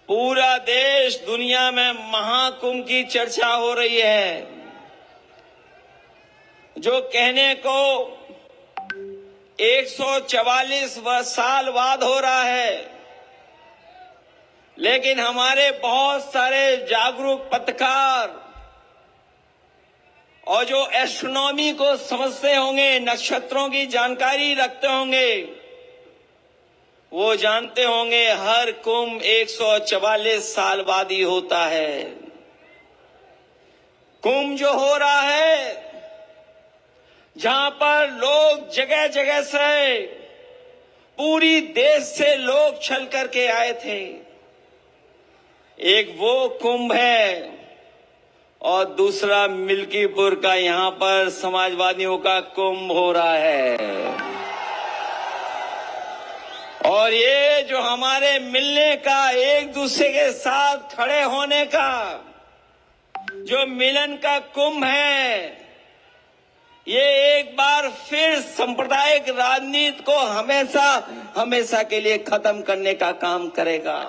पूरा देश दुनिया में महाकुंभ की चर्चा हो रही है, जो कहने को 144 साल बाद हो रहा है, लेकिन हमारे बहुत सारे जागरूक पत्रकार और जो एस्ट्रोनॉमी को समझते होंगे, नक्षत्रों की जानकारी रखते होंगे, वो जानते होंगे हर कुंभ 144 साल बाद ही होता है। कुंभ जो हो रहा है, जहां पर लोग जगह जगह से, पूरी देश से लोग चल करके आए थे, एक वो कुंभ है और दूसरा मिल्कीपुर का यहां पर समाजवादियों का कुंभ हो रहा है। और ये जो हमारे मिलने का, एक दूसरे के साथ खड़े होने का जो मिलन का कुंभ है, ये एक बार फिर सांप्रदायिक राजनीति को हमेशा हमेशा के लिए खत्म करने का काम करेगा।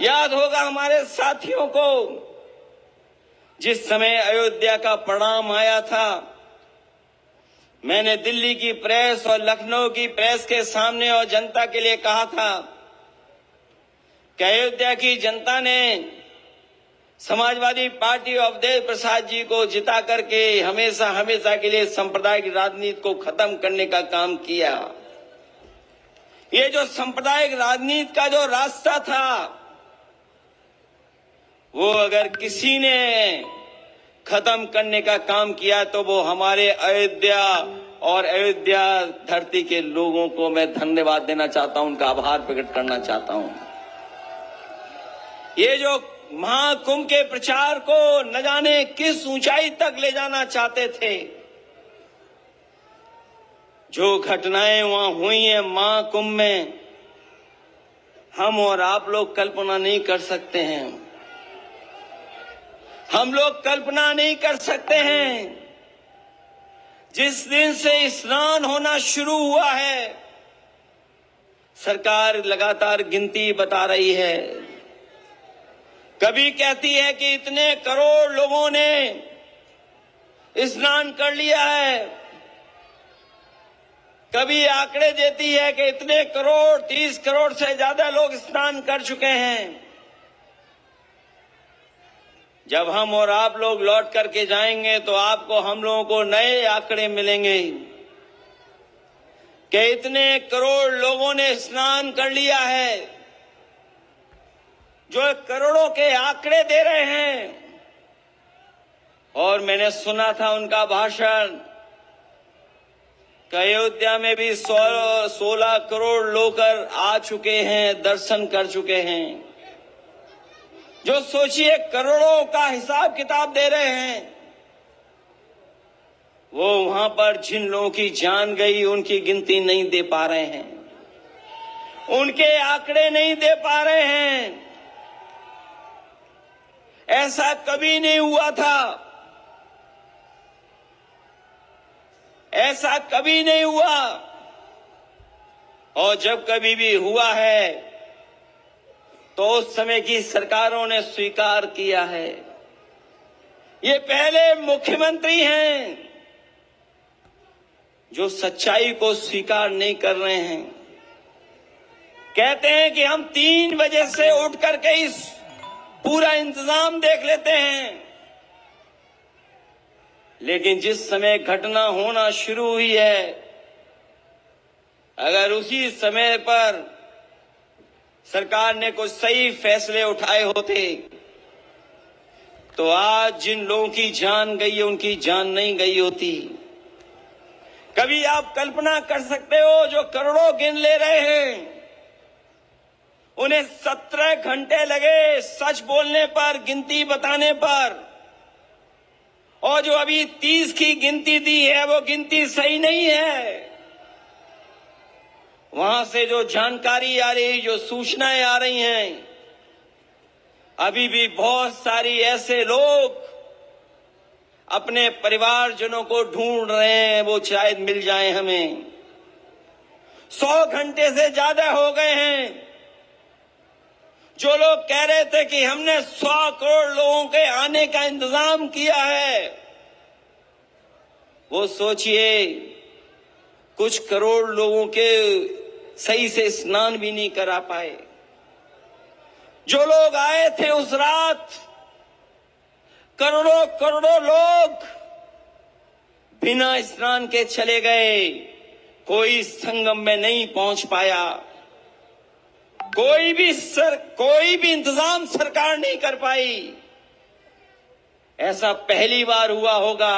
याद होगा हमारे साथियों को, जिस समय अयोध्या का परिणाम आया था, मैंने दिल्ली की प्रेस और लखनऊ की प्रेस के सामने और जनता के लिए कहा था कि अयोध्या की जनता ने समाजवादी पार्टी और अवधेश प्रसाद जी को जिता करके हमेशा हमेशा के लिए सांप्रदायिक राजनीति को खत्म करने का काम किया। ये जो सांप्रदायिक राजनीति का जो रास्ता था, वो अगर किसी ने खत्म करने का काम किया तो वो हमारे अयोध्या और अयोध्या धरती के लोगों को मैं धन्यवाद देना चाहता हूं, उनका आभार प्रकट करना चाहता हूं। ये जो महाकुंभ के प्रचार को न जाने किस ऊंचाई तक ले जाना चाहते थे, जो घटनाएं वहां हुई हैं महाकुंभ में, हम और आप लोग कल्पना नहीं कर सकते हैं। हम लोग कल्पना नहीं कर सकते हैं। जिस दिन से स्नान होना शुरू हुआ है, सरकार लगातार गिनती बता रही है। कभी कहती है कि इतने करोड़ लोगों ने स्नान कर लिया है, कभी आंकड़े देती है कि इतने करोड़, 30 करोड़ से ज्यादा लोग स्नान कर चुके हैं। जब हम और आप लोग लौट करके जाएंगे तो आपको, हम लोगों को नए आंकड़े मिलेंगे कि इतने करोड़ लोगों ने स्नान कर लिया है। जो करोड़ों के आंकड़े दे रहे हैं, और मैंने सुना था उनका भाषण कि अयोध्या में भी 16 करोड़ लोग आ चुके हैं, दर्शन कर चुके हैं। जो सोचिए करोड़ों का हिसाब किताब दे रहे हैं, वो वहां पर जिन लोगों की जान गई उनकी गिनती नहीं दे पा रहे हैं, उनके आंकड़े नहीं दे पा रहे हैं। ऐसा कभी नहीं हुआ था, ऐसा कभी नहीं हुआ। और जब कभी भी हुआ है तो उस समय की सरकारों ने स्वीकार किया है। ये पहले मुख्यमंत्री हैं जो सच्चाई को स्वीकार नहीं कर रहे हैं। कहते हैं कि हम 3 बजे से उठ करके इस पूरा इंतजाम देख लेते हैं, लेकिन जिस समय घटना होना शुरू हुई है, अगर उसी समय पर सरकार ने कुछ सही फैसले उठाए होते तो आज जिन लोगों की जान गई है उनकी जान नहीं गई होती। कभी आप कल्पना कर सकते हो, जो करोड़ों गिन ले रहे हैं, उन्हें 17 घंटे लगे सच बोलने पर, गिनती बताने पर, और जो अभी 30 की गिनती दी है वो गिनती सही नहीं है। वहां से जो जानकारी आ रही, जो सूचनाएं आ रही हैं, अभी भी बहुत सारी ऐसे लोग अपने परिवारजनों को ढूंढ रहे हैं, वो शायद मिल जाए हमें। 100 घंटे से ज्यादा हो गए हैं जो लोग कह रहे थे कि हमने 100 करोड़ लोगों के आने का इंतजाम किया है, वो सोचिए कुछ करोड़ लोगों के सही से स्नान भी नहीं करा पाए। जो लोग आए थे उस रात, करोड़ों करोड़ों लोग बिना स्नान के चले गए। कोई संगम में नहीं पहुंच पाया। कोई भी इंतजाम सरकार नहीं कर पाई। ऐसा पहली बार हुआ होगा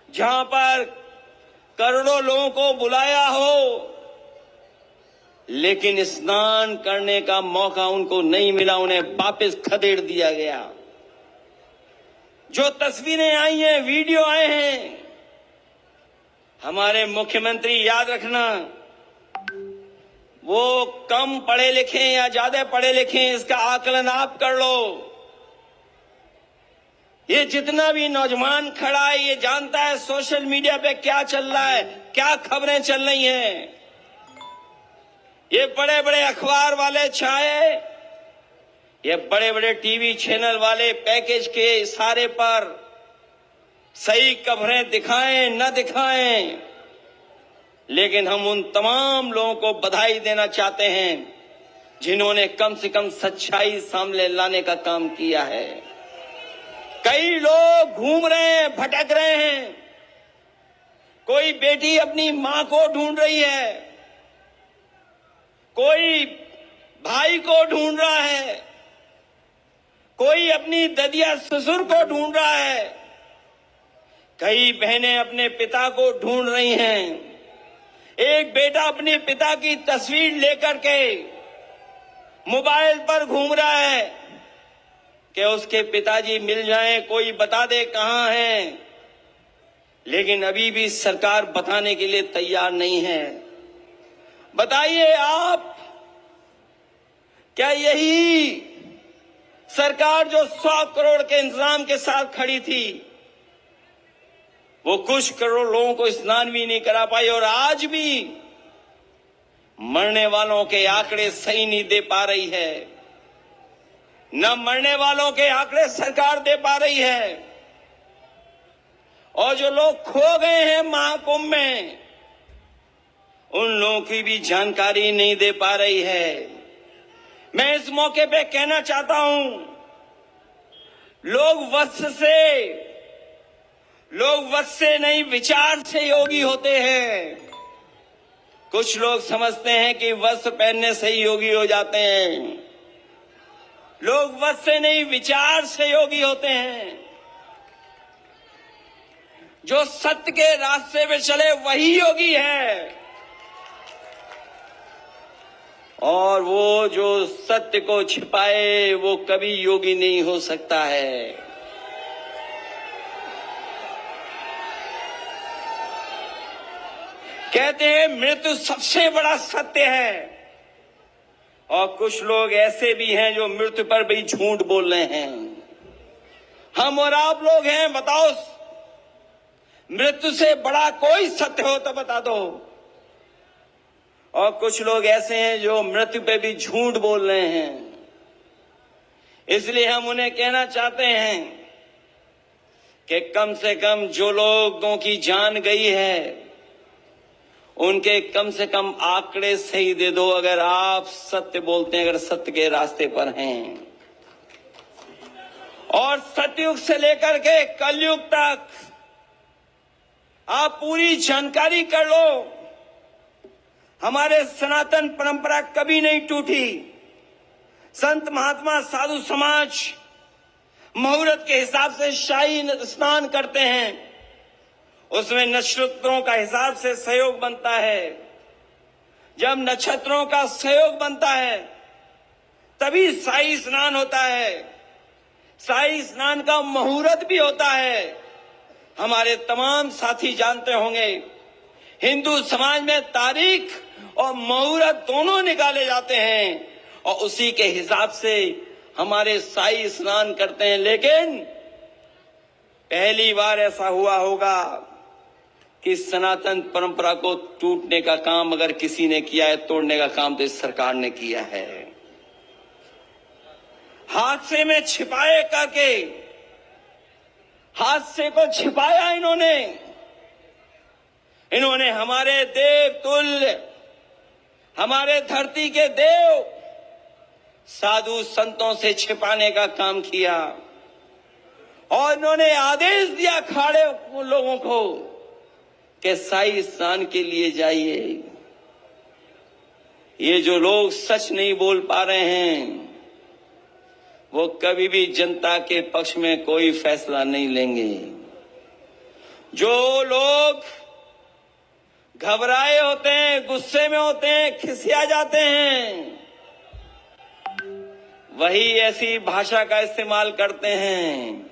जहां पर करोड़ों लोगों को बुलाया हो, लेकिन स्नान करने का मौका उनको नहीं मिला, उन्हें वापस खदेड़ दिया गया। जो तस्वीरें आई हैं, वीडियो आए हैं, हमारे मुख्यमंत्री याद रखना, वो कम पढ़े लिखे या ज्यादा पढ़े लिखे, इसका आकलन आप कर लो। ये जितना भी नौजवान खड़ा है, ये जानता है सोशल मीडिया पे क्या चल रहा है, क्या खबरें चल रही हैं। ये बड़े बड़े अखबार वाले चाहे ये बड़े बड़े टीवी चैनल वाले पैकेज के इशारे पर सही खबरें दिखाएं न दिखाएं, लेकिन हम उन तमाम लोगों को बधाई देना चाहते हैं जिन्होंने कम से कम सच्चाई सामने लाने का काम किया है। कई लोग घूम रहे हैं, भटक रहे हैं। कोई बेटी अपनी मां को ढूंढ रही है, कोई भाई को ढूंढ रहा है, कोई अपनी ददिया ससुर को ढूंढ रहा है, कई बहनें अपने पिता को ढूंढ रही हैं। एक बेटा अपने पिता की तस्वीर लेकर के मोबाइल पर घूम रहा है कि उसके पिताजी मिल जाएं, कोई बता दे कहां हैं, लेकिन अभी भी सरकार बताने के लिए तैयार नहीं है। बताइए आप, क्या यही सरकार जो 100 करोड़ के इंतजाम के साथ खड़ी थी, वो कुछ करोड़ लोगों को स्नान भी नहीं करा पाई, और आज भी मरने वालों के आंकड़े सही नहीं दे पा रही है। न मरने वालों के आंकड़े सरकार दे पा रही है, और जो लोग खो गए हैं महाकुंभ में, उन लोगों की भी जानकारी नहीं दे पा रही है। मैं इस मौके पे कहना चाहता हूं, लोग वश से नहीं विचार से योगी होते हैं। कुछ लोग समझते हैं कि वस्त्र पहनने से ही योगी हो जाते हैं। लोग वश से नहीं विचार से योगी होते हैं। जो सत्य के रास्ते पे चले वही योगी है, और वो जो सत्य को छिपाए वो कभी योगी नहीं हो सकता है। कहते हैं मृत्यु सबसे बड़ा सत्य है, और कुछ लोग ऐसे भी हैं जो मृत्यु पर भी झूठ बोल रहे हैं। हम और आप लोग हैं, बताओ मृत्यु से बड़ा कोई सत्य हो तो बता दो। और कुछ लोग ऐसे हैं जो मृत्यु पे भी झूठ बोल रहे हैं। इसलिए हम उन्हें कहना चाहते हैं कि कम से कम जो लोगों की जान गई है, उनके कम से कम आंकड़े सही दे दो, अगर आप सत्य बोलते हैं, अगर सत्य के रास्ते पर हैं। और सतयुग से लेकर के कलयुग तक आप पूरी जानकारी कर लो। हमारे सनातन परंपरा कभी नहीं टूटी। संत महात्मा साधु समाज मुहूर्त के हिसाब से शाही स्नान करते हैं, उसमें नक्षत्रों का हिसाब से सहयोग बनता है। जब नक्षत्रों का सहयोग बनता है तभी शाही स्नान होता है। शाही स्नान का मुहूर्त भी होता है। हमारे तमाम साथी जानते होंगे, हिंदू समाज में तारीख और मुहूर्त दोनों निकाले जाते हैं, और उसी के हिसाब से हमारे शाही स्नान करते हैं। लेकिन पहली बार ऐसा हुआ होगा कि सनातन परंपरा को टूटने का काम अगर किसी ने किया है, तोड़ने का काम तो इस सरकार ने किया है। हादसे में छिपाए करके हादसे को छिपाया इन्होंने हमारे देव तुल्य, हमारे धरती के देव साधु संतों से छिपाने का काम किया और इन्होंने आदेश दिया अखाड़े लोगों को कि शाही स्नान के लिए जाइए। ये जो लोग सच नहीं बोल पा रहे हैं वो कभी भी जनता के पक्ष में कोई फैसला नहीं लेंगे। जो लोग घबराए होते हैं, गुस्से में होते हैं, खिसिया जाते हैं, वही ऐसी भाषा का इस्तेमाल करते हैं।